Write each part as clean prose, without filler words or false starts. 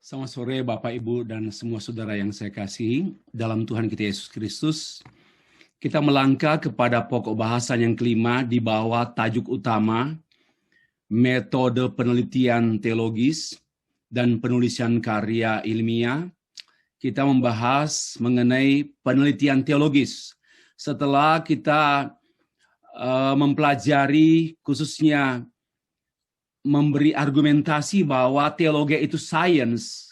Selamat sore Bapak, Ibu, dan semua saudara yang saya kasihi dalam Tuhan kita Yesus Kristus. Kita melangkah kepada pokok bahasan yang kelima di bawah tajuk utama, metode penelitian teologis dan penulisan karya ilmiah. Kita membahas mengenai penelitian teologis. Setelah kita mempelajari khususnya memberi argumentasi bahwa teologi itu sains,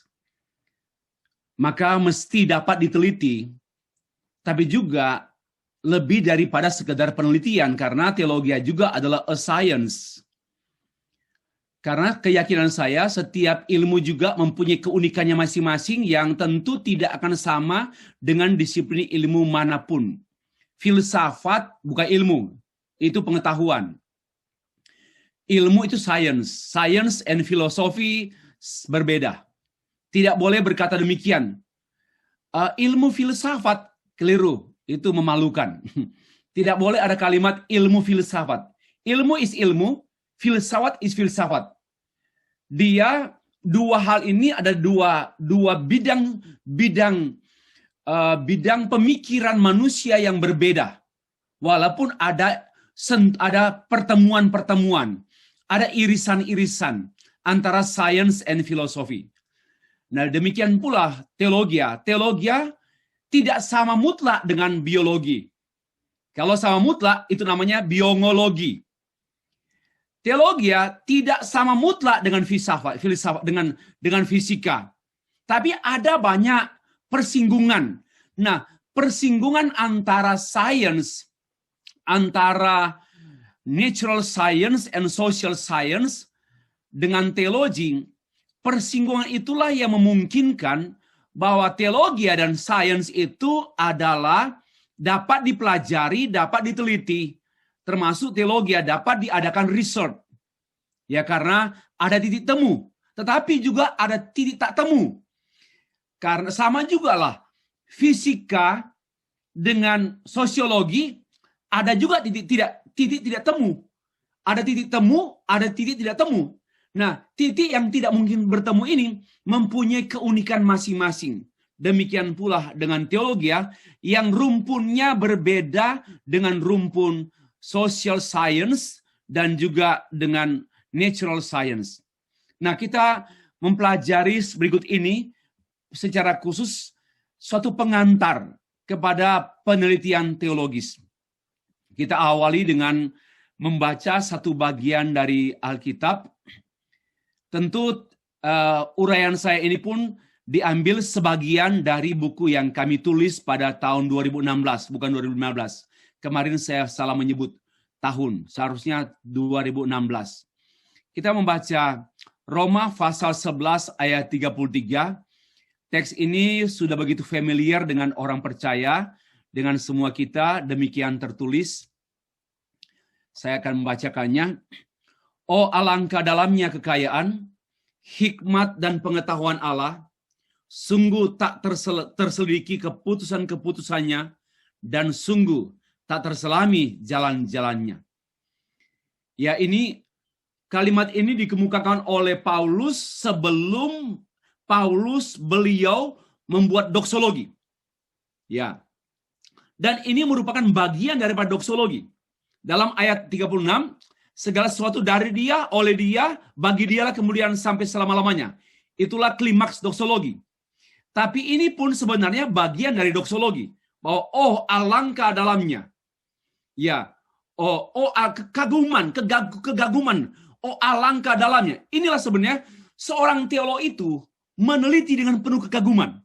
maka mesti dapat diteliti, tapi juga lebih daripada sekedar penelitian, karena teologi juga adalah a science. Karena keyakinan saya, setiap ilmu juga mempunyai keunikannya masing-masing yang tentu tidak akan sama dengan disiplin ilmu manapun. Filsafat bukan ilmu, itu pengetahuan. Ilmu itu science. Science and philosophy berbeda. Tidak boleh berkata demikian. Ilmu filsafat keliru. Itu memalukan. Tidak boleh ada kalimat ilmu filsafat. Ilmu is ilmu. Filsafat is filsafat. Dia dua hal ini ada dua bidang pemikiran manusia yang berbeda. Walaupun ada pertemuan-pertemuan. Ada irisan-irisan antara science and philosophy. Nah, demikian pula teologi. Teologi tidak sama mutlak dengan biologi. Kalau sama mutlak, itu namanya biologi. Teologi tidak sama mutlak dengan filsafat dengan fisika. Tapi ada banyak persinggungan. Nah, persinggungan antara science, antara natural science and social science dengan teologi, persinggungan itulah yang memungkinkan bahwa teologi dan sains itu adalah dapat dipelajari, dapat diteliti. Termasuk teologi dapat diadakan research. Ya, karena ada titik temu. Tetapi juga ada titik tak temu. Karena sama juga lah, fisika dengan sosiologi ada juga titik tidak temu. Ada titik temu, ada titik tidak temu. Nah, titik yang tidak mungkin bertemu ini mempunyai keunikan masing-masing. Demikian pula dengan teologi yang rumpunnya berbeda dengan rumpun social science dan juga dengan natural science. Nah, kita mempelajari berikut ini secara khusus suatu pengantar kepada penelitian teologis. Kita awali dengan membaca satu bagian dari Alkitab. Tentu uraian saya ini pun diambil sebagian dari buku yang kami tulis pada tahun 2016, bukan 2015. Kemarin saya salah menyebut tahun, seharusnya 2016. Kita membaca Roma pasal 11 ayat 33. Teks ini sudah begitu familiar dengan orang percaya, dengan semua kita, demikian tertulis. Saya akan membacakannya. Oh, alangkah dalamnya kekayaan, hikmat dan pengetahuan Allah, sungguh tak terselidiki keputusan-keputusannya, dan sungguh tak terselami jalan-jalannya. Ya, kalimat ini dikemukakan oleh Paulus sebelum beliau membuat doksologi. Ya. Dan ini merupakan bagian daripada doksologi. Dalam ayat 36, segala sesuatu dari dia, oleh dia, bagi dialah kemuliaan sampai selama-lamanya. Itulah klimaks doksologi. Tapi ini pun sebenarnya bagian dari doksologi. Bahwa alangkah dalamnya. Ya. Kegaguman. Alangkah dalamnya. Inilah sebenarnya seorang teolog itu meneliti dengan penuh kegaguman.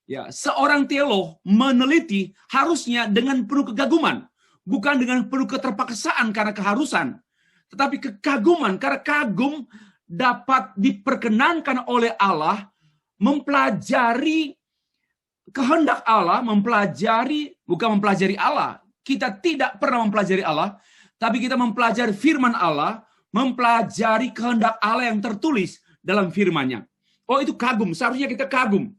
Ya, seorang teolog meneliti harusnya dengan penuh kegaguman, bukan dengan penuh keterpaksaan karena keharusan, tetapi kekaguman karena kagum dapat diperkenankan oleh Allah, mempelajari kehendak Allah, bukan mempelajari Allah. Kita tidak pernah mempelajari Allah, tapi kita mempelajari firman Allah, mempelajari kehendak Allah yang tertulis dalam firman-Nya. Oh, itu kagum, seharusnya kita kagum.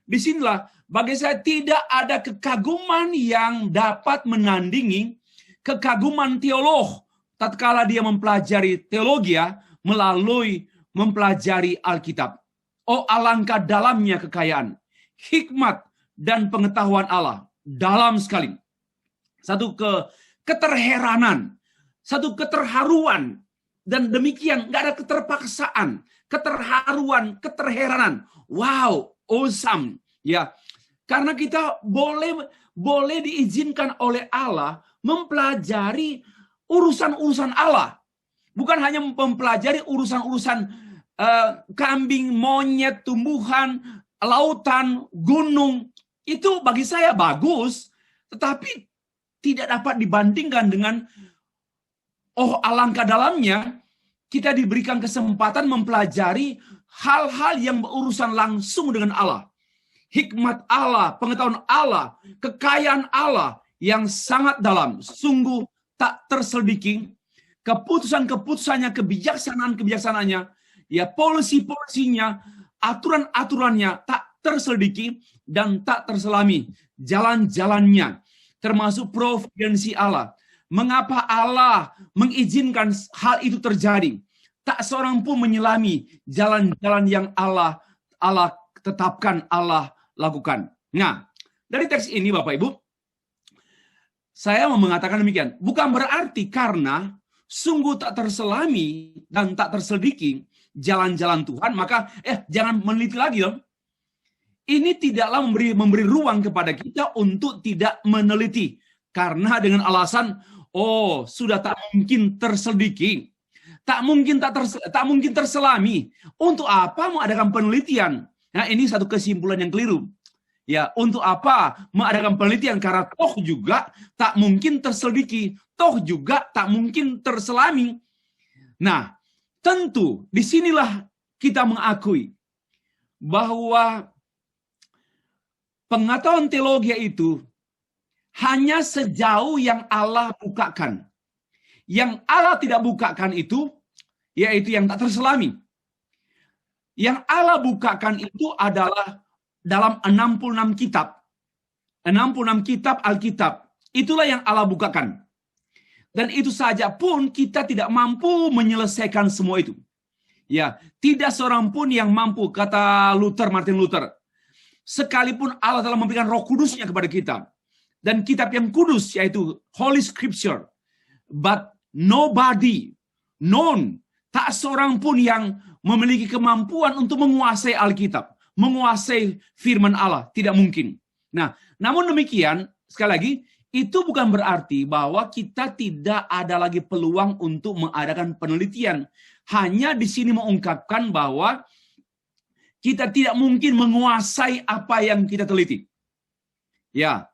Disinilah bagi saya tidak ada kekaguman yang dapat menandingi kekaguman teolog tatkala dia mempelajari teologi melalui mempelajari Alkitab. Oh alangkah dalamnya kekayaan, hikmat dan pengetahuan Allah. Dalam sekali. Satu keterheranan, satu keterharuan, dan demikian nggak ada keterpaksaan, keterharuan, keterheranan. Wow, awesome. Ya, karena kita boleh diizinkan oleh Allah mempelajari urusan-urusan Allah. Bukan hanya mempelajari urusan-urusan kambing, monyet, tumbuhan, lautan, gunung. Itu bagi saya bagus, tetapi tidak dapat dibandingkan dengan alangkah dalamnya kita diberikan kesempatan mempelajari hal-hal yang berurusan langsung dengan Allah. Hikmat Allah, pengetahuan Allah, kekayaan Allah yang sangat dalam, sungguh tak terselidiki, keputusan-keputusannya, kebijaksanaan-kebijaksanaannya, ya polisi-polisinya, aturan-aturannya tak terselidiki dan tak terselami, jalan-jalannya, termasuk providensi Allah. Mengapa Allah mengizinkan hal itu terjadi? Tak seorang pun menyelami jalan-jalan yang Allah tetapkan, Allah lakukan. Nah, dari teks ini Bapak Ibu, saya mau mengatakan demikian. Bukan berarti karena sungguh tak terselami dan tak terselidiki jalan-jalan Tuhan, maka jangan meneliti lagi dong. Ini tidaklah memberi ruang kepada kita untuk tidak meneliti. Karena dengan alasan, sudah tak mungkin terselidiki, tak mungkin terselami. Untuk apa mengadakan penelitian? Nah, ini satu kesimpulan yang keliru. Ya, untuk apa mengadakan penelitian? Karena toh juga tak mungkin terselidiki, toh juga tak mungkin terselami. Nah, tentu disinilah kita mengakui bahwa pengetahuan teologi itu hanya sejauh yang Allah bukakan. Yang Allah tidak bukakan itu, yaitu yang tak terselami. Yang Allah bukakan itu adalah dalam 66 kitab. 66 kitab Alkitab. Itulah yang Allah bukakan. Dan itu saja pun kita tidak mampu menyelesaikan semua itu. Ya, tidak seorang pun yang mampu, kata Martin Luther. Sekalipun Allah telah memberikan Roh Kudusnya kepada kita dan kitab yang kudus, yaitu Holy Scripture, but nobody, tak seorang pun yang memiliki kemampuan untuk menguasai Alkitab, menguasai firman Allah, tidak mungkin. Nah, namun demikian, sekali lagi, itu bukan berarti bahwa kita tidak ada lagi peluang untuk mengadakan penelitian. Hanya di sini mengungkapkan bahwa kita tidak mungkin menguasai apa yang kita teliti. Ya.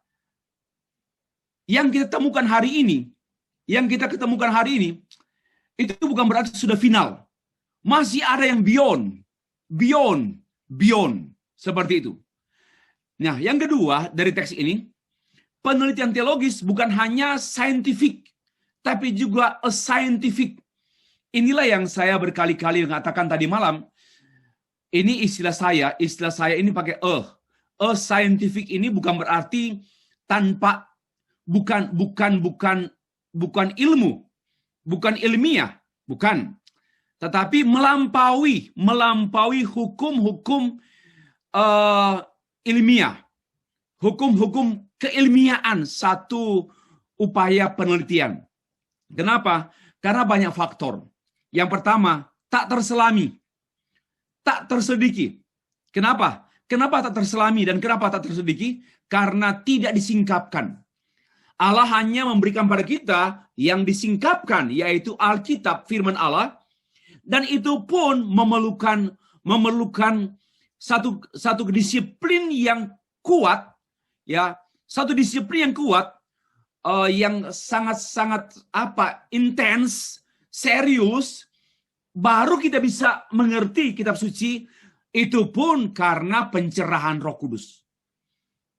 Yang kita temukan hari ini, itu bukan berarti sudah final. Masih ada yang beyond. Seperti itu. Nah, yang kedua dari teks ini, penelitian teologis bukan hanya scientific, tapi juga a scientific. Inilah yang saya berkali-kali mengatakan tadi malam. Ini istilah saya ini pakai a scientific ini bukan berarti tanpa bukan ilmu, bukan ilmiah, bukan. Tetapi melampaui hukum-hukum ilmiah, hukum-hukum keilmiaan satu upaya penelitian. Kenapa? Karena banyak faktor. Yang pertama, tak terselami. Tak terselidiki. Kenapa? Kenapa tak terselami dan kenapa tak terselidiki? Karena tidak disingkapkan. Allah hanya memberikan pada kita yang disingkapkan, yaitu Alkitab, firman Allah, dan itu pun memerlukan satu disiplin yang kuat, ya, satu disiplin yang kuat, yang sangat intens, serius. Baru kita bisa mengerti kitab suci, itu pun karena pencerahan Roh Kudus.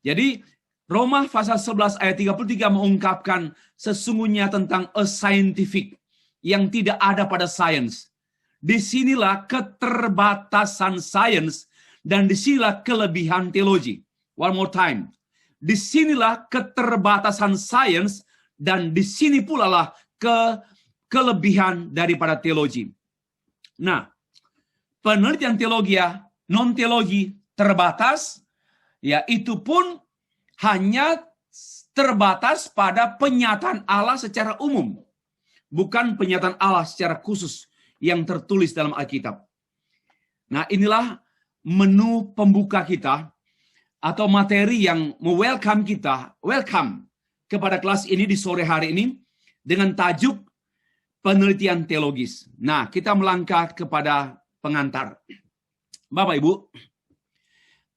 Jadi Roma pasal 11 ayat 33 mengungkapkan sesungguhnya tentang a scientific yang tidak ada pada sains. Disinilah keterbatasan sains dan disinilah kelebihan teologi. One more time. Disinilah keterbatasan sains dan disini pula lah kelebihan daripada teologi. Nah, penelitian teologi non-teologi terbatas, ya itu pun hanya terbatas pada penyataan Allah secara umum, bukan penyataan Allah secara khusus yang tertulis dalam Alkitab. Nah, inilah menu pembuka kita atau materi yang welcome kepada kelas ini di sore hari ini dengan tajuk penelitian teologis. Nah, kita melangkah kepada pengantar. Bapak Ibu,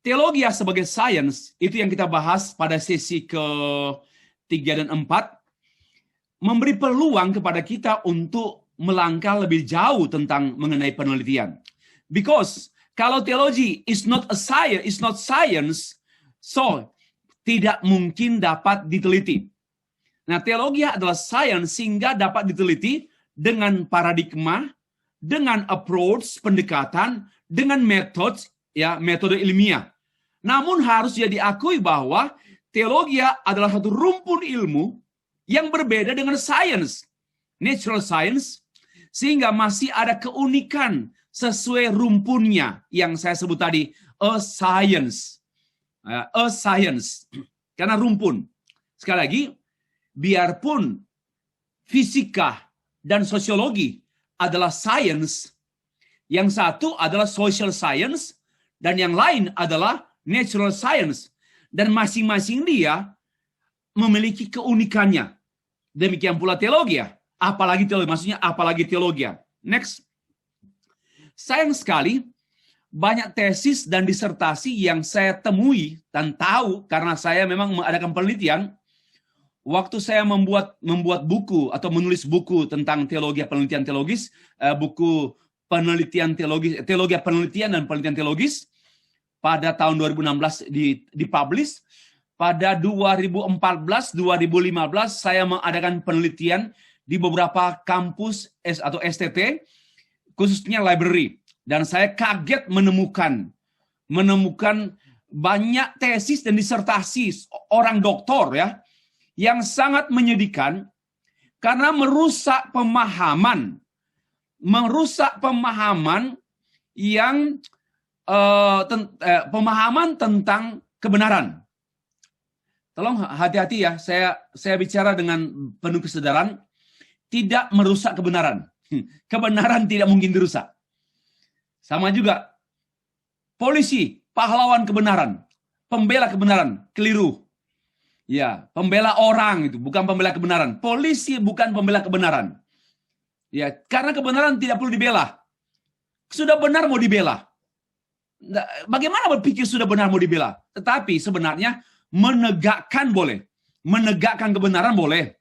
teologi sebagai sains itu yang kita bahas pada sesi ke-3 dan 4 memberi peluang kepada kita untuk melangkah lebih jauh tentang mengenai penelitian. Because kalau teologi is not science, so tidak mungkin dapat diteliti. Nah, teologi adalah sains sehingga dapat diteliti dengan paradigma, dengan approach, pendekatan, dengan metode ilmiah. Namun harus diakui bahwa teologi adalah satu rumpun ilmu yang berbeda dengan sains, natural science, sehingga masih ada keunikan sesuai rumpunnya yang saya sebut tadi, a science, karena rumpun. Sekali lagi, biarpun fisika dan sosiologi adalah sains, yang satu adalah social science, dan yang lain adalah natural science. Dan masing-masing dia memiliki keunikannya. Demikian pula teologi, apalagi teologi. Next. Sayang sekali, banyak tesis dan disertasi yang saya temui dan tahu karena saya memang mengadakan penelitian. Waktu saya membuat buku atau menulis buku tentang penelitian teologis, buku penelitian teologi penelitian dan penelitian teologis pada tahun 2016 dipublish. Pada 2014-2015 saya mengadakan penelitian di beberapa kampus atau STT, khususnya library, dan saya kaget menemukan banyak tesis dan disertasi orang doktor yang sangat menyedihkan karena merusak pemahaman yang pemahaman tentang kebenaran. Tolong hati-hati ya, saya bicara dengan penuh kesadaran, tidak merusak kebenaran. Kebenaran tidak mungkin dirusak. Sama juga polisi, pahlawan kebenaran, pembela kebenaran, keliru. Ya, pembela orang itu bukan pembela kebenaran. Polisi bukan pembela kebenaran. Ya, karena kebenaran tidak perlu dibela. Sudah benar mau dibela. Bagaimana berpikir sudah benar mau dibela? Tetapi sebenarnya menegakkan boleh. Menegakkan kebenaran boleh.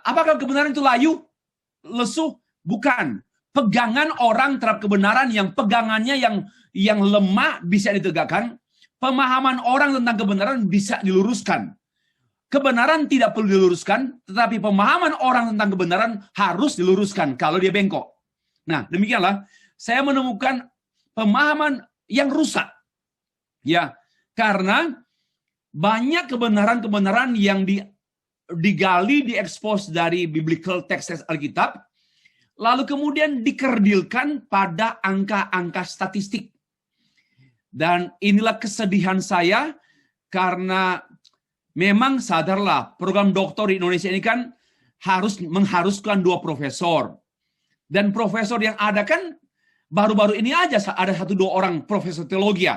Apakah kebenaran itu layu? Lesuh? Bukan. Pegangan orang terhadap kebenaran yang pegangannya yang lemah bisa ditegakkan. Pemahaman orang tentang kebenaran bisa diluruskan. Kebenaran tidak perlu diluruskan, tetapi pemahaman orang tentang kebenaran harus diluruskan kalau dia bengkok. Nah, demikianlah saya menemukan pemahaman yang rusak. Ya, karena banyak kebenaran-kebenaran yang digali, diekspos dari biblical text Alkitab, lalu kemudian dikerdilkan pada angka-angka statistik. Dan inilah kesedihan saya karena memang sadarlah program doktor di Indonesia ini kan mengharuskan 2 profesor. Dan profesor yang ada kan baru-baru ini aja ada 1-2 orang profesor teologi.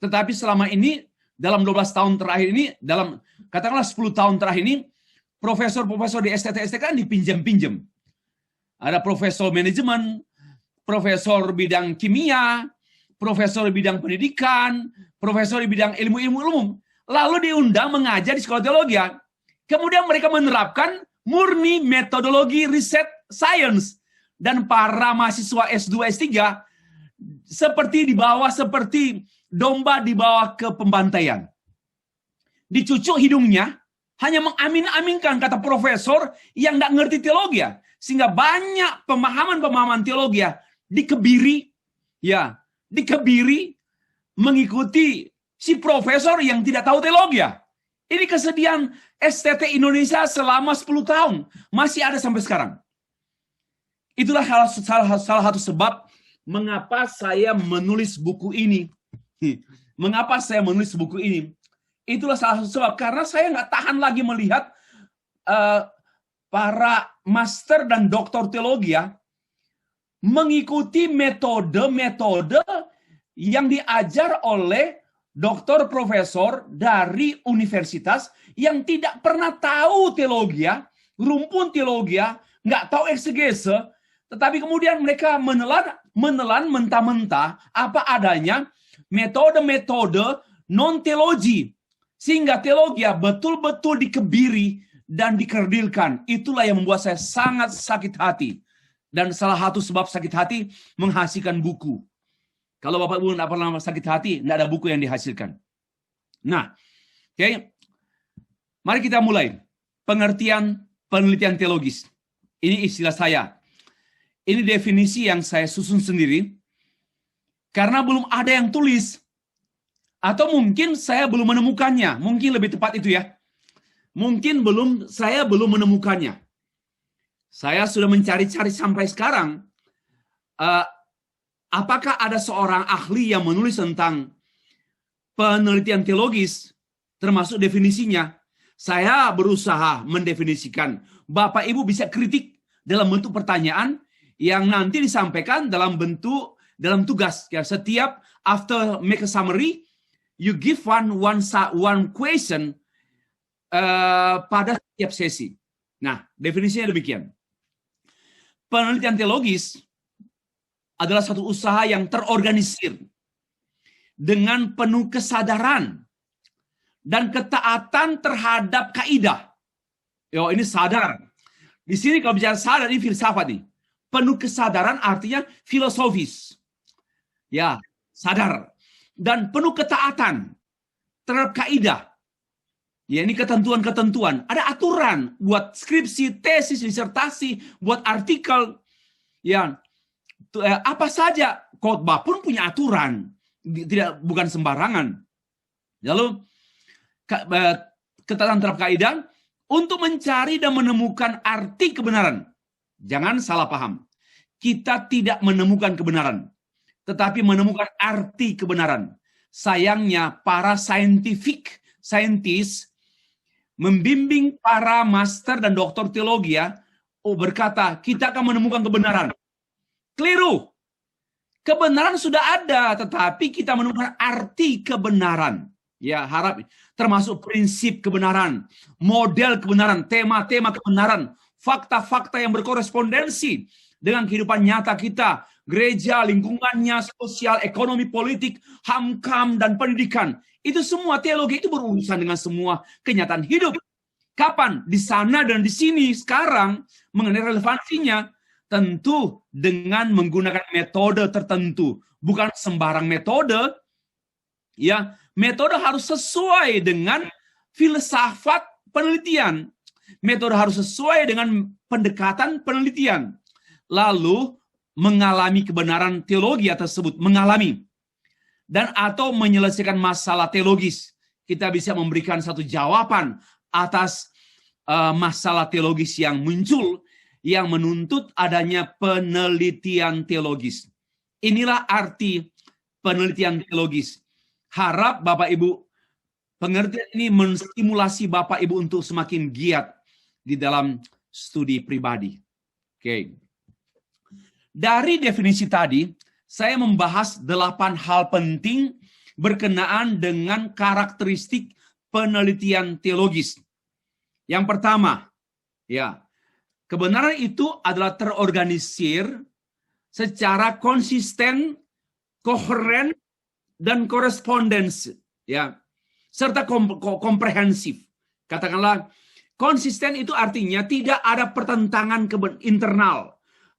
Tetapi selama ini dalam 12 tahun terakhir ini, dalam katakanlah 10 tahun terakhir ini, profesor-profesor di STT kan dipinjam-pinjam. Ada profesor manajemen, profesor bidang kimia, profesor di bidang pendidikan, profesor di bidang ilmu-ilmu umum, lalu diundang mengajar di sekolah teologi. Kemudian mereka menerapkan murni metodologi riset sains, dan para mahasiswa S2, S3 seperti domba dibawa ke pembantaian. Dicucuk hidungnya, hanya mengamin-aminkan kata profesor yang tidak ngerti teologi, sehingga banyak pemahaman-pemahaman teologi dikebiri mengikuti si profesor yang tidak tahu teologi. Ini kesedihan STT Indonesia selama 10 tahun. Masih ada sampai sekarang. Itulah salah satu sebab mengapa saya menulis buku ini? Mengapa saya menulis buku ini? Itulah salah satu sebab, karena saya nggak tahan lagi melihat para master dan doktor teologi mengikuti metode-metode yang diajar oleh doktor profesor dari universitas yang tidak pernah tahu teologi, rumpun teologi, nggak tahu eksegese, tetapi kemudian mereka menelan mentah-mentah apa adanya metode-metode non-teologi, sehingga teologi betul-betul dikebiri dan dikerdilkan. Itulah yang membuat saya sangat sakit hati. Dan salah satu sebab sakit hati menghasilkan buku. Kalau Bapak Ibu tidak pernah sakit hati, tidak ada buku yang dihasilkan. Nah, oke. Mari kita mulai. Pengertian penelitian teologis. Ini istilah saya. Ini definisi yang saya susun sendiri. Karena belum ada yang tulis. Atau mungkin saya belum menemukannya. Mungkin lebih tepat itu ya. Mungkin saya belum menemukannya. Saya sudah mencari-cari sampai sekarang. Apakah ada seorang ahli yang menulis tentang penelitian teologis, termasuk definisinya? Saya berusaha mendefinisikan. Bapak Ibu bisa kritik dalam bentuk pertanyaan yang nanti disampaikan dalam tugas. Ya, setiap after make a summary, you give one question pada setiap sesi. Nah, definisinya demikian. Penelitian teologis adalah satu usaha yang terorganisir dengan penuh kesadaran dan ketaatan terhadap kaidah. Yo, ini sadar. Di sini kalau bicara sadar, ini filsafat nih. Penuh kesadaran artinya filosofis. Ya, sadar. Dan penuh ketaatan terhadap kaidah. Ya, ini ketentuan-ketentuan. Ada aturan buat skripsi, tesis, disertasi, buat artikel. Ya, apa saja. Khotbah pun punya aturan. Bukan sembarangan. Lalu, ketaatan terhadap kaidah untuk mencari dan menemukan arti kebenaran. Jangan salah paham. Kita tidak menemukan kebenaran, tetapi menemukan arti kebenaran. Sayangnya, para saintis membimbing para master dan doktor teologi berkata, kita akan menemukan kebenaran. Keliru. Kebenaran sudah ada, tetapi kita menemukan arti kebenaran. Ya, harap termasuk prinsip kebenaran, model kebenaran, tema-tema kebenaran, fakta-fakta yang berkorespondensi dengan kehidupan nyata kita, gereja, lingkungannya, sosial, ekonomi, politik, HAM, dan pendidikan. Itu semua teologi itu berurusan dengan semua kenyataan hidup. Kapan? Di sana dan di sini sekarang mengenai relevansinya. Tentu dengan menggunakan metode tertentu. Bukan sembarang metode. Ya, metode harus sesuai dengan filsafat penelitian. Metode harus sesuai dengan pendekatan penelitian. Lalu mengalami kebenaran teologi tersebut. Mengalami. Dan atau menyelesaikan masalah teologis. Kita bisa memberikan satu jawaban atas masalah teologis yang muncul, yang menuntut adanya penelitian teologis. Inilah arti penelitian teologis. Harap Bapak Ibu, pengertian ini menstimulasi Bapak Ibu untuk semakin giat di dalam studi pribadi. Oke. Dari definisi tadi, saya membahas 8 hal penting berkenaan dengan karakteristik penelitian teologis. Yang pertama, ya, kebenaran itu adalah terorganisir secara konsisten, koheren, dan korespondensi, ya, serta komprehensif. Katakanlah, konsisten itu artinya tidak ada pertentangan internal.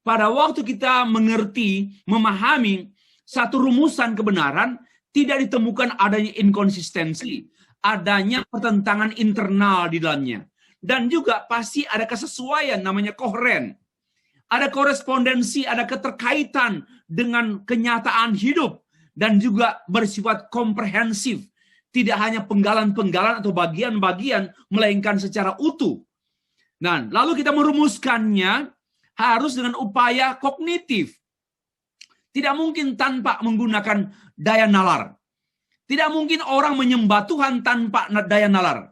Pada waktu kita mengerti, memahami satu rumusan kebenaran, tidak ditemukan adanya inkonsistensi, adanya pertentangan internal di dalamnya. Dan juga pasti ada kesesuaian, namanya koheren. Ada korespondensi, ada keterkaitan dengan kenyataan hidup. Dan juga bersifat komprehensif. Tidak hanya penggalan-penggalan atau bagian-bagian, melainkan secara utuh. Nah, lalu kita merumuskannya harus dengan upaya kognitif. Tidak mungkin tanpa menggunakan daya nalar. Tidak mungkin orang menyembah Tuhan tanpa daya nalar.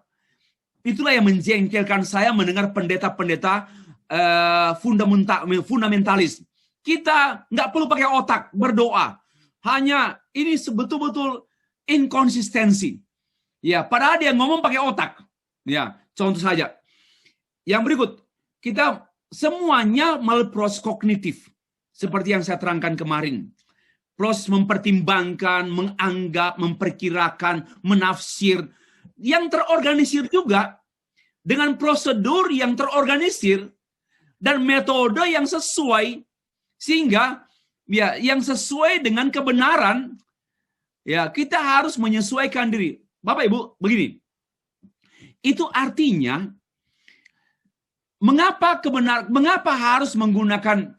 Itulah yang menjengkelkan saya mendengar pendeta-pendeta fundamentalis. Kita nggak perlu pakai otak berdoa. Hanya ini sebetul-betul inkonsistensi. Ya, padahal dia ngomong pakai otak. Ya, contoh saja. Yang berikut, kita semuanya melalui proses kognitif. Seperti yang saya terangkan kemarin. Proses mempertimbangkan, menganggap, memperkirakan, menafsir. Yang terorganisir juga dengan prosedur yang terorganisir dan metode yang sesuai, sehingga ya yang sesuai dengan kebenaran, ya kita harus menyesuaikan diri. Bapak Ibu, begini. Itu artinya mengapa harus menggunakan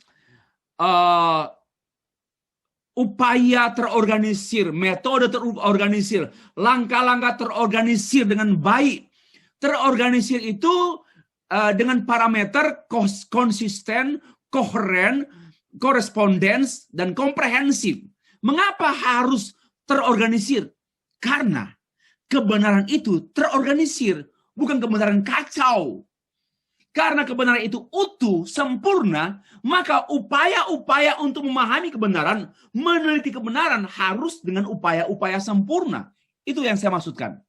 upaya terorganisir, metode terorganisir, langkah-langkah terorganisir dengan baik. Terorganisir itu dengan parameter konsisten, koheren, korespondens, dan komprehensif. Mengapa harus terorganisir? Karena kebenaran itu terorganisir, bukan kebenaran kacau. Karena kebenaran itu utuh, sempurna, maka upaya-upaya untuk memahami kebenaran, meneliti kebenaran harus dengan upaya-upaya sempurna. Itu yang saya maksudkan.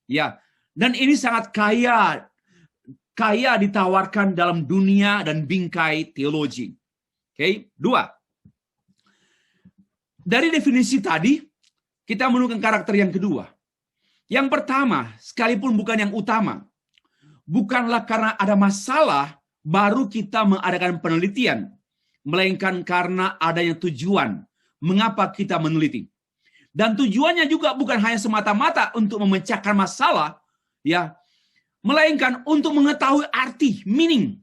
Ya, dan ini sangat kaya ditawarkan dalam dunia dan bingkai teologi. Oke, 2. Dari definisi tadi, kita menemukan karakter yang kedua. Yang pertama, sekalipun bukan yang utama, bukanlah karena ada masalah baru kita mengadakan penelitian, melainkan karena adanya tujuan mengapa kita meneliti. Dan tujuannya juga bukan hanya semata-mata untuk memecahkan masalah, ya, melainkan untuk mengetahui arti, meaning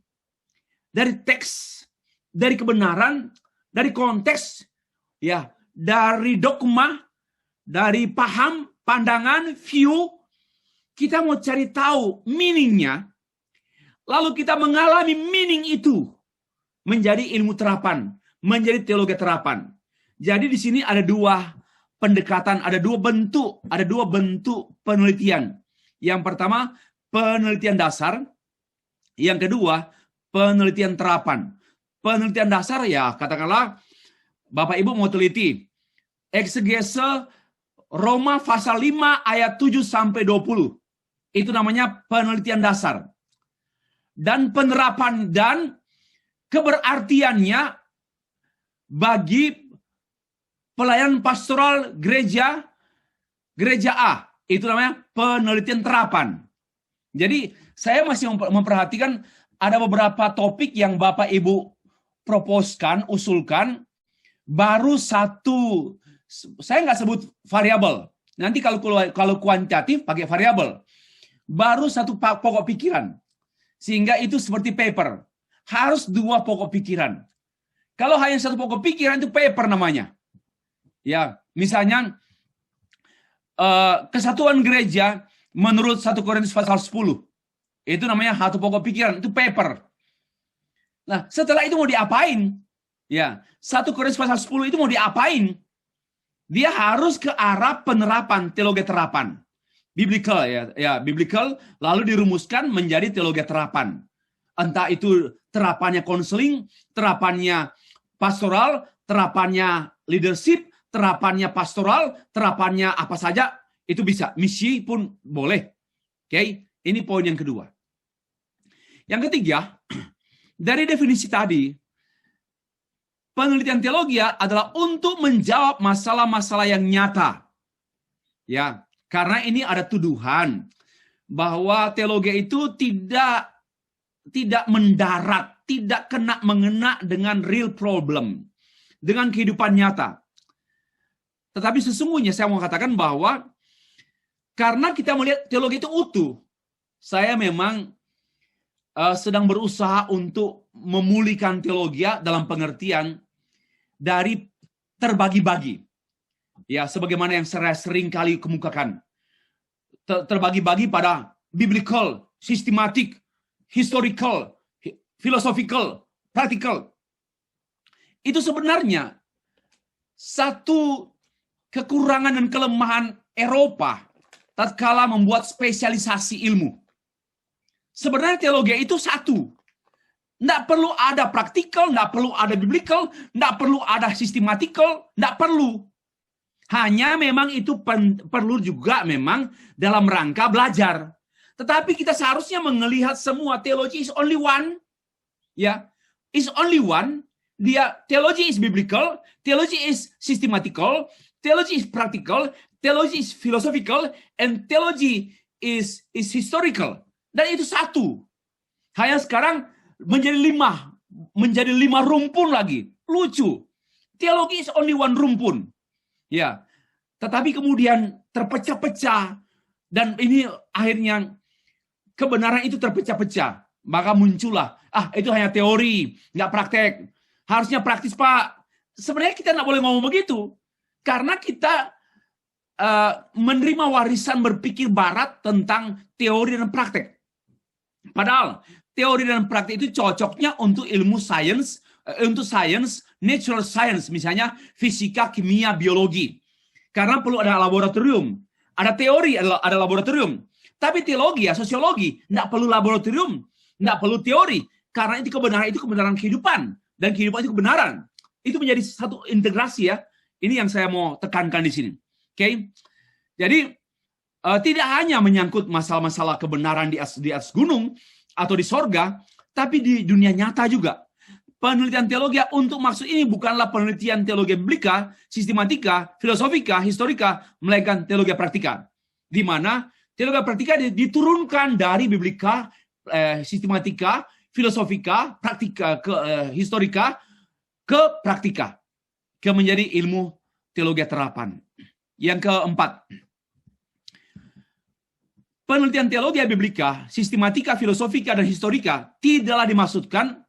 dari teks, dari kebenaran, dari konteks, ya, dari dogma, dari paham, pandangan, view. Kita mau cari tahu meaningnya, lalu kita mengalami meaning itu menjadi ilmu terapan, menjadi teologi terapan. Jadi di sini ada dua pendekatan, ada dua bentuk penelitian. Yang pertama, penelitian dasar. Yang kedua, penelitian terapan. Penelitian dasar, ya katakanlah Bapak Ibu mau teliti eksegese Roma pasal 5 ayat 7 sampai 20. Itu namanya penelitian dasar. Dan penerapan dan keberartiannya bagi pelayanan pastoral gereja A. Itu namanya penelitian terapan. Jadi saya masih memperhatikan ada beberapa topik yang Bapak Ibu usulkan, baru satu. Saya nggak sebut variabel. Nanti kalau kuantitatif pakai variabel. Baru satu pokok pikiran. Sehingga itu seperti paper. Harus dua pokok pikiran. Kalau hanya satu pokok pikiran itu paper namanya. Ya, misalnya kesatuan gereja menurut 1 Korintus pasal 10. Itu namanya satu pokok pikiran, itu paper. Nah, setelah itu mau diapain? Ya, 1 Korintus pasal 10 itu mau diapain? Dia harus ke arah penerapan teologi terapan. Biblical, ya biblical, lalu dirumuskan menjadi teologi terapan. Entah itu terapannya konseling, terapannya pastoral, terapannya leadership, terapannya pastoral, terapannya apa saja, itu bisa. Misi pun boleh. Oke, ini poin yang kedua. Yang ketiga, dari definisi tadi, penelitian teologi adalah untuk menjawab masalah-masalah yang nyata. Ya, karena ini ada tuduhan bahwa teologi itu tidak mendarat, tidak mengena dengan real problem, dengan kehidupan nyata. Tetapi sesungguhnya saya mau katakan bahwa karena kita melihat teologi itu utuh, saya memang sedang berusaha untuk memulihkan teologi dalam pengertian dari terbagi-bagi. Ya, sebagaimana yang saya sering kali kemukakan. Terbagi-bagi pada biblical, sistematik, historical, philosophical, practical. Itu sebenarnya Satu kekurangan dan kelemahan Eropa tatkala membuat spesialisasi ilmu. Sebenarnya teologi itu satu. Nggak perlu ada praktikal, nggak perlu ada biblical, nggak perlu ada systematical, nggak perlu. Hanya memang itu perlu juga memang dalam rangka belajar. Tetapi kita seharusnya melihat semua teologi is only one. Ya, is only one. Dia teologi is biblical, teologi is systematical, teologi is practical, teologi is philosophical, and teologi is historical. Dan itu satu. Hanya sekarang menjadi lima rumpun lagi. Lucu. Teologi is only one rumpun. Ya. Tetapi kemudian terpecah-pecah. Dan ini akhirnya kebenaran itu terpecah-pecah. Maka muncullah, itu hanya teori, nggak praktek. Harusnya praktis, Pak. Sebenarnya kita nggak boleh ngomong begitu. Karena kita menerima warisan berpikir barat tentang teori dan praktek. Padahal teori dan praktek itu cocoknya untuk ilmu sains, untuk sains, natural science, misalnya fisika, kimia, biologi. Karena perlu ada laboratorium. Ada teori, ada laboratorium. Tapi teologi, sosiologi, nggak perlu laboratorium, nggak perlu teori. Karena itu kebenaran kehidupan. Dan kehidupan itu kebenaran. Itu menjadi satu integrasi ya. Ini yang saya mau tekankan di sini. Oke? Jadi, tidak hanya menyangkut masalah-masalah kebenaran di atas gunung, atau di sorga, tapi di dunia nyata juga. Penelitian teologi untuk maksud ini bukanlah penelitian teologi biblika, sistematika, filosofika, historika, melainkan teologi praktika. Di mana teologi praktika diturunkan dari biblika, sistematika, filosofika, praktika, historika, ke praktika. Ke menjadi ilmu teologi terapan. Yang keempat, penelitian teologi biblika, sistematika, filosofika, dan historika tidaklah dimaksudkan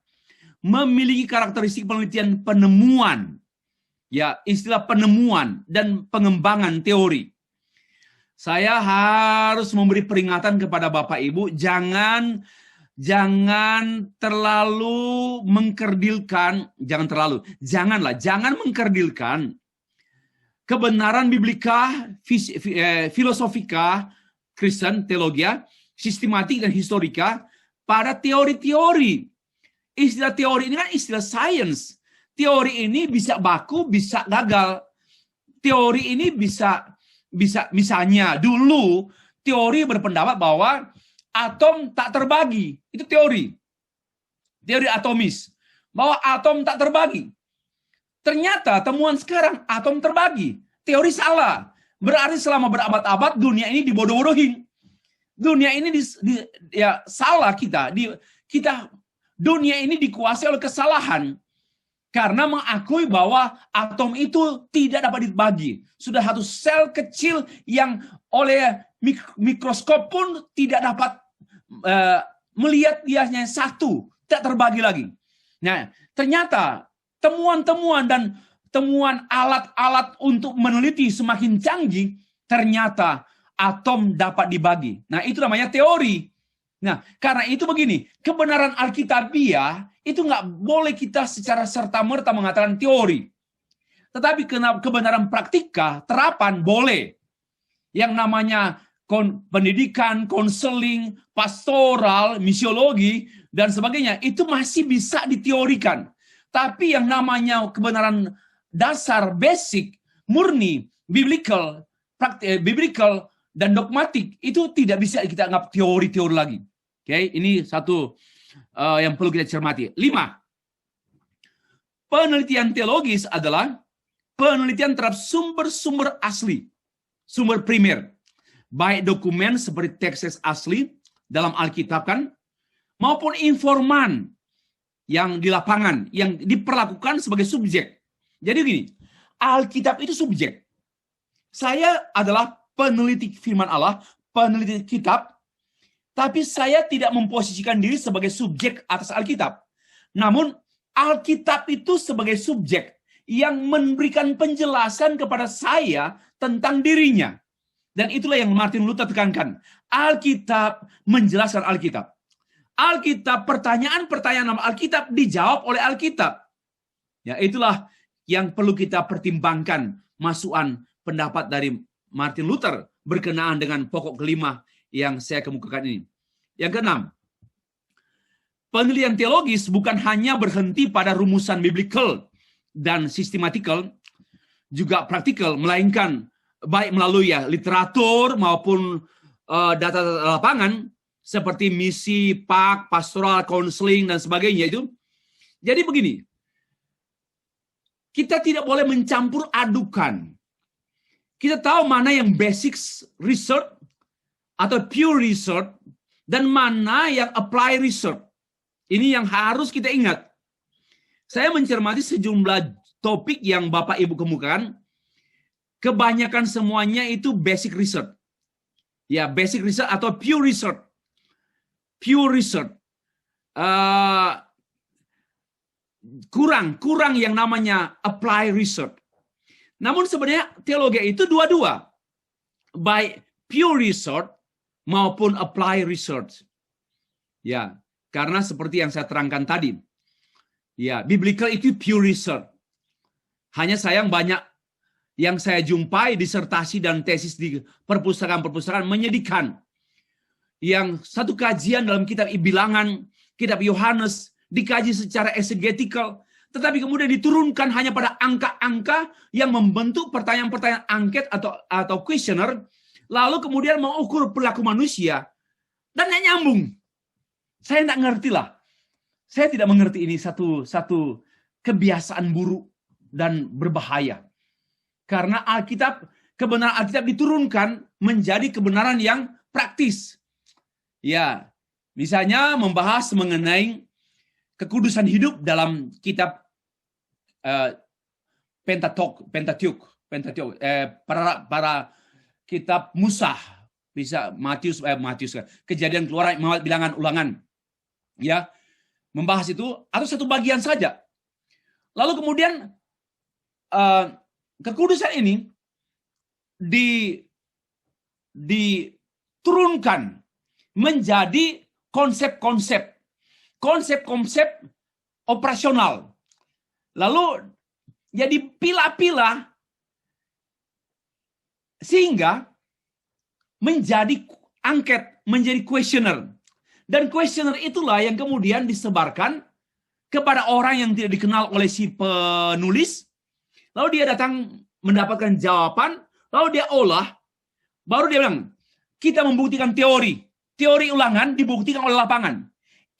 memiliki karakteristik penelitian penemuan. Ya, istilah penemuan dan pengembangan teori. Saya harus memberi peringatan kepada Bapak Ibu, jangan terlalu mengkerdilkan, jangan mengkerdilkan kebenaran biblika, filosofika, Kristen, teologi, sistematik, dan historika pada teori-teori. Istilah teori ini kan istilah sains. Teori ini bisa baku, bisa gagal. Teori ini bisa misalnya dulu teori berpendapat bahwa atom tak terbagi. Itu teori. Teori atomis. Bahwa atom tak terbagi. Ternyata temuan sekarang atom terbagi. Teori salah. Berarti selama berabad-abad dunia ini dibodoh-bodohin. Dunia ini salah kita. Dunia ini dikuasai oleh kesalahan. Karena mengakui bahwa atom itu tidak dapat dibagi. Sudah satu sel kecil yang oleh mikroskop pun tidak dapat melihat dia hanya satu. Tidak terbagi lagi. Nah, ternyata temuan-temuan dan temuan alat-alat untuk meneliti semakin canggih, ternyata atom dapat dibagi. Nah, itu namanya teori. Nah, karena itu begini, kebenaran Alkitabiah itu nggak boleh kita secara serta-merta mengatakan teori. Tetapi kebenaran praktika, terapan boleh. Yang namanya pendidikan, konseling, pastoral, misiologi, dan sebagainya, itu masih bisa diteorikan. Tapi yang namanya kebenaran dasar, basic, murni, biblical, dan dogmatik, itu tidak bisa kita anggap teori-teori lagi. Oke, ini satu yang perlu kita cermati. 5. Penelitian teologis adalah penelitian terhadap sumber-sumber asli, sumber primer, baik dokumen seperti teks asli dalam Alkitab kan, maupun informan yang di lapangan, yang diperlakukan sebagai subjek. Jadi gini, Alkitab itu subjek. Saya adalah peneliti firman Allah, peneliti kitab, tapi saya tidak memposisikan diri sebagai subjek atas Alkitab. Namun, Alkitab itu sebagai subjek yang memberikan penjelasan kepada saya tentang dirinya. Dan itulah yang Martin Luther tekankan. Alkitab menjelaskan Alkitab. Alkitab, pertanyaan-pertanyaan dalam Alkitab dijawab oleh Alkitab. Ya, itulah yang perlu kita pertimbangkan masukan pendapat dari Martin Luther berkenaan dengan pokok kelima yang saya kemukakan ini. Yang keenam, penelitian teologis bukan hanya berhenti pada rumusan biblical dan sistematikal, juga praktikal, melainkan baik melalui literatur maupun data lapangan seperti misi, PAK, pastoral, counseling, dan sebagainya itu. Jadi begini, kita tidak boleh mencampur adukan. Kita tahu mana yang basic research atau pure research dan mana yang apply research. Ini yang harus kita ingat. Saya mencermati sejumlah topik yang Bapak Ibu kemukakan. Kebanyakan semuanya itu basic research. Ya, basic research atau pure research. Pure research. Kurang yang namanya apply research. Namun sebenarnya teologi itu dua-dua. Baik pure research maupun apply research. Ya, karena seperti yang saya terangkan tadi. Ya, biblical itu pure research. Hanya sayang banyak yang saya jumpai disertasi dan tesis di perpustakaan-perpustakaan menyedihkan. Yang satu kajian dalam kitab Bilangan, kitab Yohanes, dikaji secara exegetical, tetapi kemudian diturunkan hanya pada angka-angka yang membentuk pertanyaan-pertanyaan angket atau questioner, lalu kemudian mengukur perilaku manusia, dan tidak nyambung. Saya tidak ngerti lah. Saya tidak mengerti ini satu kebiasaan buruk dan berbahaya. Karena kebenaran Alkitab diturunkan menjadi kebenaran yang praktis. Ya, misalnya membahas mengenai kekudusan hidup dalam kitab Pentateuch, para kitab Musa, bisa Matius, Kejadian, Keluaran, Bilangan, Ulangan, ya, membahas itu atau satu bagian saja. Lalu kemudian kekudusan ini diturunkan menjadi konsep-konsep operasional. Lalu jadi pilah-pilah sehingga menjadi angket, menjadi questioner. Dan questioner itulah yang kemudian disebarkan kepada orang yang tidak dikenal oleh si penulis. Lalu dia datang mendapatkan jawaban, lalu dia olah, baru dia bilang, kita membuktikan teori. Teori Ulangan dibuktikan oleh lapangan.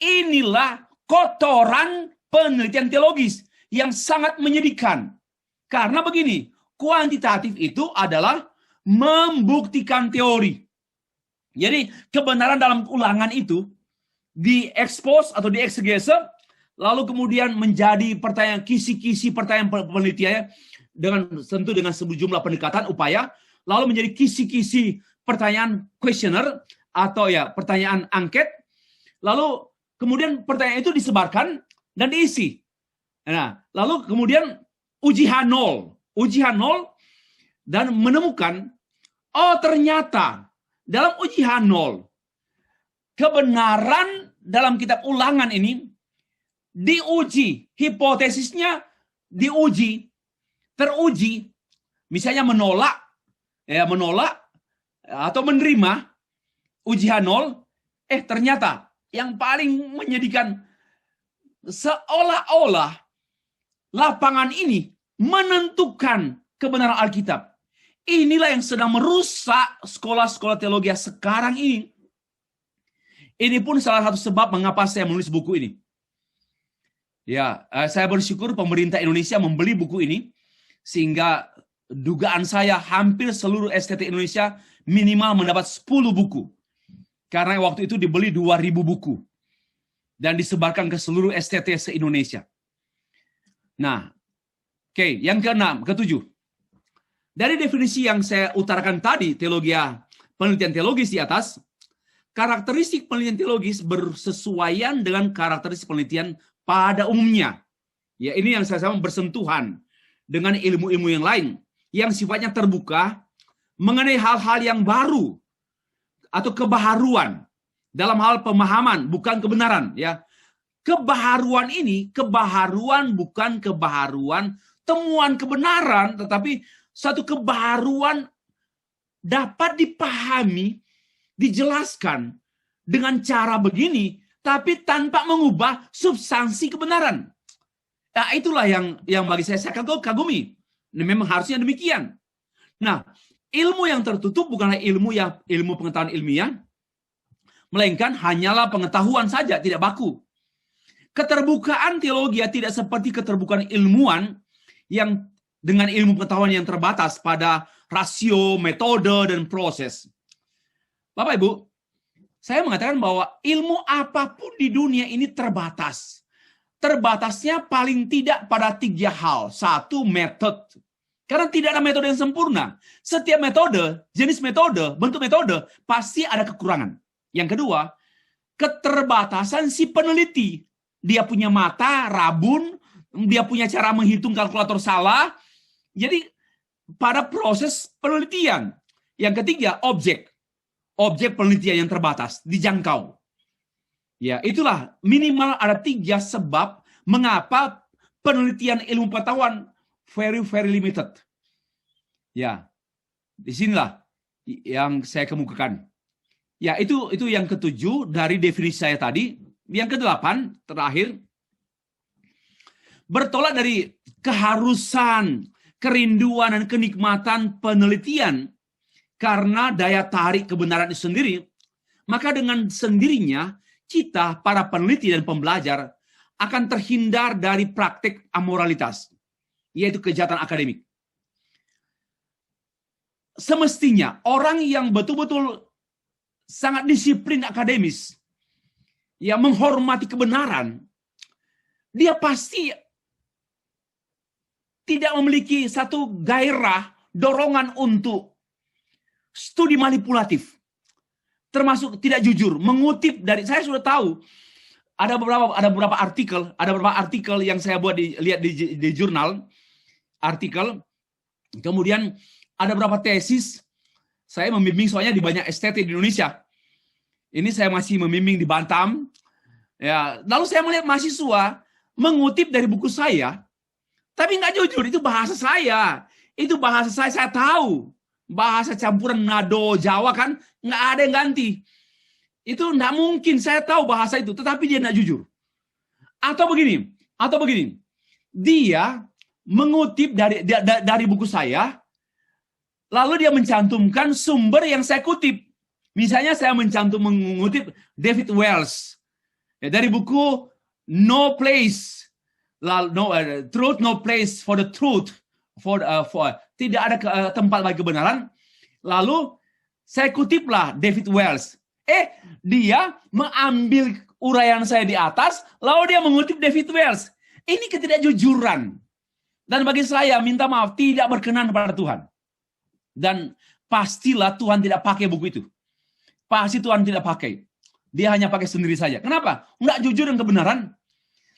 Inilah kotoran penelitian teologis yang sangat menyedihkan. Karena begini, kuantitatif itu adalah membuktikan teori. Jadi kebenaran dalam Ulangan itu diekspos atau dieksegese, lalu kemudian menjadi pertanyaan kisi-kisi pertanyaan penelitiannya tentu dengan sejumlah pendekatan upaya, lalu menjadi kisi-kisi pertanyaan questioner atau pertanyaan angket, lalu kemudian pertanyaan itu disebarkan dan diisi. Nah, lalu kemudian uji H0 dan menemukan ternyata dalam uji H0 kebenaran dalam kitab Ulangan ini diuji, hipotesisnya teruji, misalnya menolak atau menerima uji H0, ternyata yang paling menyedihkan seolah-olah lapangan ini menentukan kebenaran Alkitab. Inilah yang sedang merusak sekolah-sekolah teologi sekarang ini. Ini pun salah satu sebab mengapa saya menulis buku ini. Ya, saya bersyukur pemerintah Indonesia membeli buku ini, sehingga dugaan saya hampir seluruh STT Indonesia minimal mendapat 10 buku. Karena waktu itu dibeli 2.000 buku. Dan disebarkan ke seluruh STT se-Indonesia. Nah, oke, yang ketujuh. Dari definisi yang saya utarakan tadi, penelitian teologis di atas, karakteristik penelitian teologis bersesuaian dengan karakteristik penelitian pada umumnya. Ya, ini yang saya sama bersentuhan dengan ilmu-ilmu yang lain yang sifatnya terbuka mengenai hal-hal yang baru atau kebaharuan dalam hal pemahaman, bukan kebenaran. Ya, kebaharuan ini bukan kebaharuan temuan kebenaran, tetapi satu kebaruan dapat dipahami, dijelaskan dengan cara begini, tapi tanpa mengubah substansi kebenaran. Nah, itulah yang bagi saya kagumi. Memang harusnya demikian. Nah, ilmu yang tertutup bukanlah ilmu pengetahuan ilmiah, melainkan hanyalah pengetahuan saja, tidak baku. Keterbukaan teologi tidak seperti keterbukaan ilmuwan yang dengan ilmu pengetahuan yang terbatas pada rasio, metode, dan proses. Bapak Ibu, saya mengatakan bahwa ilmu apapun di dunia ini terbatas. Terbatasnya paling tidak pada 3 hal. 1, metode. Karena tidak ada metode yang sempurna. Setiap metode, jenis metode, bentuk metode, pasti ada kekurangan. Yang kedua, keterbatasan si peneliti. Dia punya mata, rabun, dia punya cara menghitung kalkulator salah. Jadi, pada proses penelitian. Yang ketiga, objek penelitian yang terbatas, dijangkau. Ya, itulah minimal ada 3 sebab mengapa penelitian ilmu pengetahuan very, very limited. Ya, disinilah yang saya kemukakan. Ya, itu yang ke-7 dari definisi saya tadi. Yang ke-8, terakhir, bertolak dari keharusan, kerinduan, dan kenikmatan penelitian karena daya tarik kebenaran itu sendiri, maka dengan sendirinya kita, para peneliti dan pembelajar, akan terhindar dari praktik amoralitas, yaitu kejahatan akademik. Semestinya orang yang betul-betul sangat disiplin akademis, yang menghormati kebenaran, dia pasti tidak memiliki satu gairah, dorongan untuk studi manipulatif, termasuk tidak jujur, mengutip dari, saya sudah tahu ada beberapa artikel yang saya buat lihat di jurnal artikel, kemudian ada beberapa tesis. Saya membimbing soalnya di banyak estetik di Indonesia. Ini saya masih membimbing di Batam. Ya, lalu saya melihat mahasiswa mengutip dari buku saya, tapi nggak jujur. Itu bahasa saya. Itu bahasa saya tahu. Bahasa campuran nado Jawa kan, nggak ada yang ganti. Itu nggak mungkin, saya tahu bahasa itu, tetapi dia nggak jujur. Atau begini, dia mengutip dari buku saya, lalu dia mencantumkan sumber yang saya kutip. Misalnya saya mengutip David Wells ya, dari buku No Place, Truth, No Place for the Truth, for tidak ada tempat bagi kebenaran. Lalu saya kutiplah David Wells. Dia mengambil uraian saya di atas, lalu dia mengutip David Wells. Ini ketidakjujuran. Dan bagi saya, minta maaf, tidak berkenan kepada Tuhan. Dan pastilah Tuhan tidak pakai buku itu. Pasti Tuhan tidak pakai. Dia hanya pakai sendiri saja. Kenapa? Nggak jujur dan kebenaran.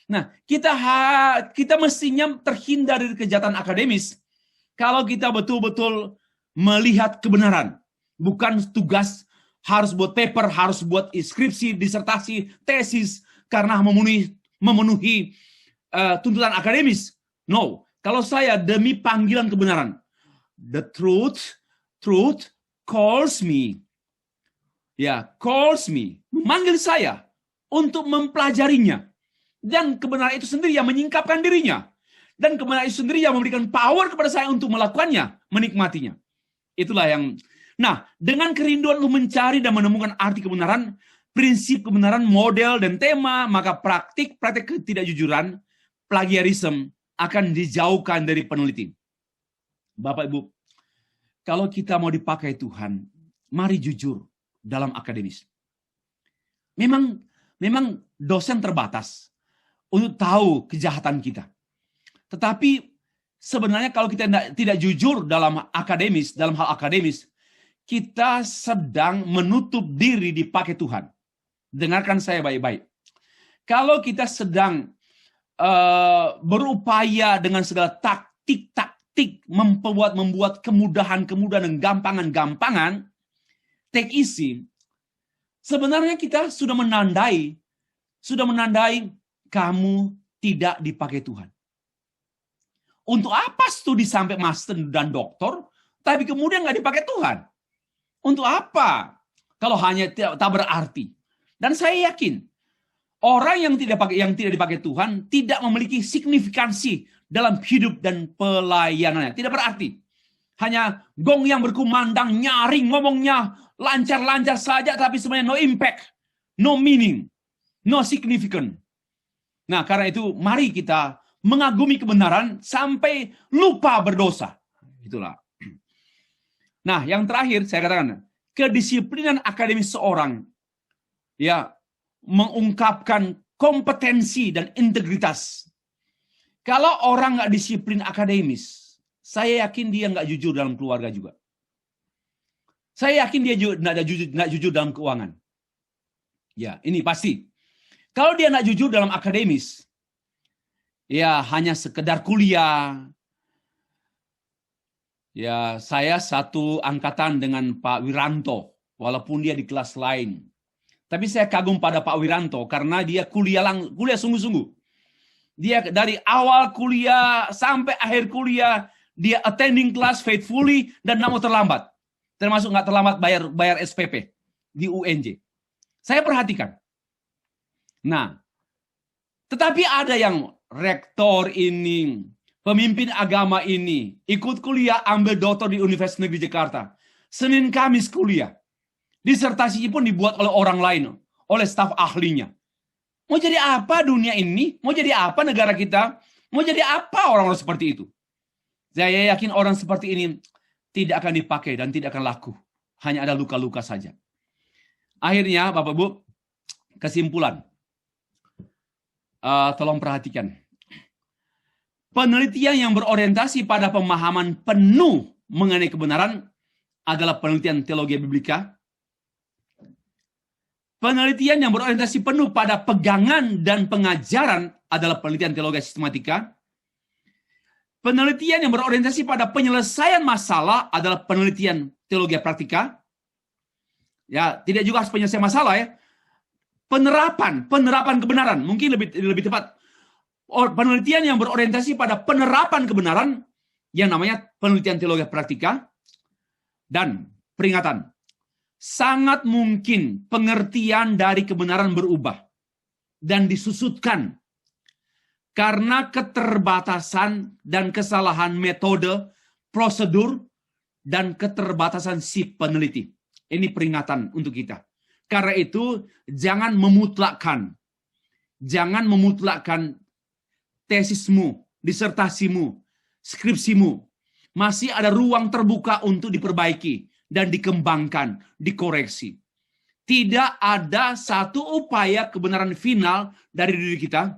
Nah, kita mestinya terhindar dari kejahatan akademis kalau kita betul-betul melihat kebenaran. Bukan tugas harus buat paper, harus buat skripsi, disertasi, tesis, karena memenuhi tuntutan akademis. No, kalau saya demi panggilan kebenaran, the truth calls me. Ya, calls me, memanggil saya untuk mempelajarinya. Dan kebenaran itu sendiri yang menyingkapkan dirinya. Dan kebenaran itu sendiri yang memberikan power kepada saya untuk melakukannya, menikmatinya. Itulah yang... Nah, dengan kerinduan untuk mencari dan menemukan arti kebenaran, prinsip kebenaran, model, dan tema, maka praktik ketidakjujuran, plagiarisme, akan dijauhkan dari peneliti. Bapak Ibu, kalau kita mau dipakai Tuhan, mari jujur dalam akademis. Memang dosen terbatas untuk tahu kejahatan kita. Tetapi sebenarnya kalau kita tidak jujur dalam hal akademis, kita sedang menutup diri dipakai Tuhan. Dengarkan saya baik-baik. Kalau kita sedang berupaya dengan segala taktik membuat kemudahan dan gampangan, take easy, sebenarnya kita sudah menandai kamu tidak dipakai Tuhan. Untuk apa studi sampai master dan doktor, tapi kemudian nggak dipakai Tuhan? Untuk apa? Kalau hanya tak berarti. Dan saya yakin orang yang tidak dipakai Tuhan tidak memiliki signifikansi dalam hidup dan pelayanannya. Tidak berarti. Hanya gong yang berkumandang, nyaring ngomongnya, lancar-lancar saja, tapi sebenarnya no impact, no meaning, no significant. Nah, karena itu mari kita mengagumi kebenaran sampai lupa berdosa. Itulah. Nah, yang terakhir saya katakan, kedisiplinan akademis seorang ya mengungkapkan kompetensi dan integritas. Kalau orang nggak disiplin akademis, saya yakin dia nggak jujur dalam keluarga juga. Saya yakin dia nggak jujur dalam keuangan. Ya, ini pasti. Kalau dia nggak jujur dalam akademis, ya hanya sekedar kuliah. Ya, saya satu angkatan dengan Pak Wiranto, walaupun dia di kelas lain. Tapi saya kagum pada Pak Wiranto karena dia kuliah sungguh-sungguh. Dia dari awal kuliah sampai akhir kuliah, dia attending class faithfully dan nggak mau terlambat. Termasuk nggak terlambat bayar SPP di UNJ. Saya perhatikan. Nah, tetapi ada yang rektor ini, pemimpin agama ini, ikut kuliah ambil doktor di Universitas Negeri Jakarta. Senin Kamis kuliah. Disertasinya pun dibuat oleh orang lain, oleh staf ahlinya. Mau jadi apa dunia ini? Mau jadi apa negara kita? Mau jadi apa orang-orang seperti itu? Saya yakin orang seperti ini tidak akan dipakai dan tidak akan laku. Hanya ada luka-luka saja. Akhirnya, Bapak Ibu, kesimpulan. Tolong perhatikan. Penelitian yang berorientasi pada pemahaman penuh mengenai kebenaran adalah penelitian teologi biblika. Penelitian yang berorientasi penuh pada pegangan dan pengajaran adalah penelitian teologi sistematika. Penelitian yang berorientasi pada penyelesaian masalah adalah penelitian teologi praktika. Ya, tidak juga harus penyelesaian masalah ya. Penerapan kebenaran, mungkin lebih tepat. Penelitian yang berorientasi pada penerapan kebenaran yang namanya penelitian teologi praktika. Dan peringatan, sangat mungkin pengertian dari kebenaran berubah dan disusutkan karena keterbatasan dan kesalahan metode, prosedur, dan keterbatasan si peneliti. Ini peringatan untuk kita. Karena itu, jangan memutlakkan tesismu, disertasimu, skripsimu. Masih ada ruang terbuka untuk diperbaiki dan dikembangkan, dikoreksi. Tidak ada satu upaya kebenaran final dari diri kita,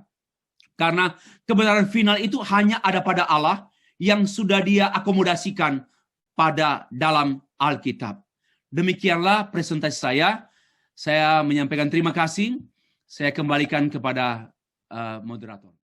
karena kebenaran final itu hanya ada pada Allah yang sudah Dia akomodasikan pada dalam Alkitab. Demikianlah presentasi saya. Saya menyampaikan terima kasih. Saya kembalikan kepada moderator.